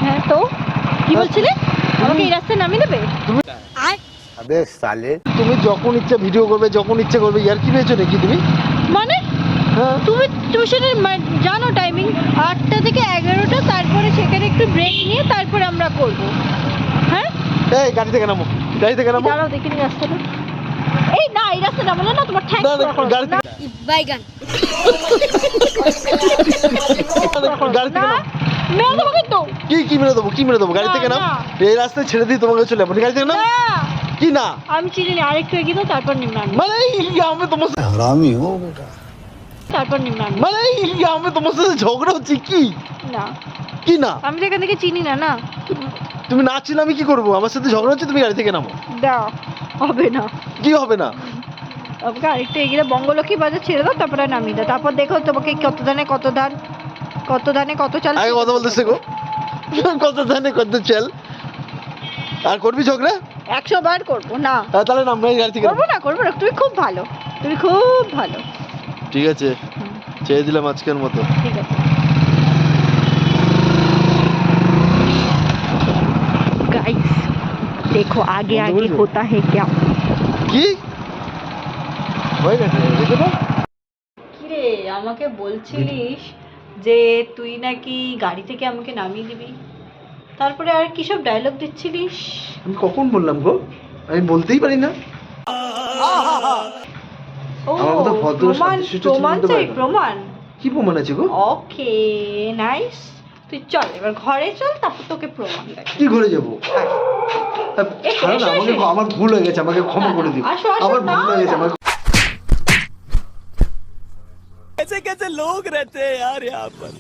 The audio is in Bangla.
হ্যাঁ তো কি বলছিলে আমাকে এই রাস্তায় নামিয়ে দেবে? আবে সালে তুমি যখন ইচ্ছা ভিডিও করবে, যখন ইচ্ছা করবে, ইয়ার কি পেয়েছো নাকি তুমি? মানে হ্যাঁ তুমি টিউশনের জানো টাইমিং 8টা থেকে 11টা, তারপরে সেখানে একটু ব্রেক নিয়ে তারপরে আমরা করব। হ্যাঁ এই গাড়ি থেকে নামো, গাড়ি থেকে নামো। দাঁড়াও দেখিনি রাস্তাটা। এই না এই রাস্তা নামলে না তোমার ঠ্যাং না, না, গাড়ি না বাইগান গাড়ি থেকে না নামো। মেরে দেবো কিন্তু। কি কি মেরে দেবো, কি মেরে দেবো? গাড়ি না, থেকে নাম। না। এই রাস্তায় ছেড়ে দিই তোমাকে, চলে যাবো। গাড়ি থেকে নাম। না কি না আমি চিনি না, আরেকটু এগিয়ে দাও তারপর নিম্ন মানে আমি তোমার সাথে हरामी हो बेटा। তারপর নিম্ন মানে আমি তোমার সাথে ঝগড়া হচ্ছে কি? না কি না? আমি তো এখান থেকে চিনি না। না তুমি না চিনলে আমি কি করবো? আমার সাথে ঝগড়া হচ্ছে, তুমি গাড়ি থেকে নামো। দাও হবে না। কি হবে না? আমাকে আরেকটু এগিয়ে বঙ্গলক্ষ্মী বাজার ছেড়ে দাও, তারপরে নামিয়ে দাও। তারপর দেখো তোমাকে কত দানে কত চাল। আগে কথা বলতে শেখো। কত ধানে কত চাল। আর করবি ঝগড়া? 100 বার করবো না। তাহলে নাম নাই গাড়ি থেকে নাম। করবো না। তুমি খুব ভালো, তুমি খুব ভালো। ঠিক আছে, ছেড়ে দিলাম আজকের মতো। ঠিক আছে गाइस देखो आगे आगे होता है क्या। কি হয়ে গেছে, দেখো তো। কিরে আমাকে বলছিলিস যে তুই নাকি গাড়ি থেকে আমাকে নামিয়ে দিবি, তারপরে আর কি সব ডায়লগ দিচ্ছিলিস? আমি কখন বললাম গো? আমি বলতেই পারি না। ও আমার মতো ভদ্র প্রমাণ শান্তশিষ্ট প্রমাণ ছেলে হতে চাই পারে না। প্রমাণ। কি প্রমাণ আছে গো? ওকে নাইস, তুই চল এবার ঘরে চল, তারপর তোকে প্রমাণ দেখ। কি ঘরে যাবো? এসো, ছাড়ো না, এসো, আমাকে এসো। আমার ভুল হয়ে গেছে, আমাকে ক্ষমা করে দিও। আসো, আসো, আমার ভুল না, হয়ে গেছে, না। আমাকে कैसे कैसे लोग रहते हैं यार यहाँ पर।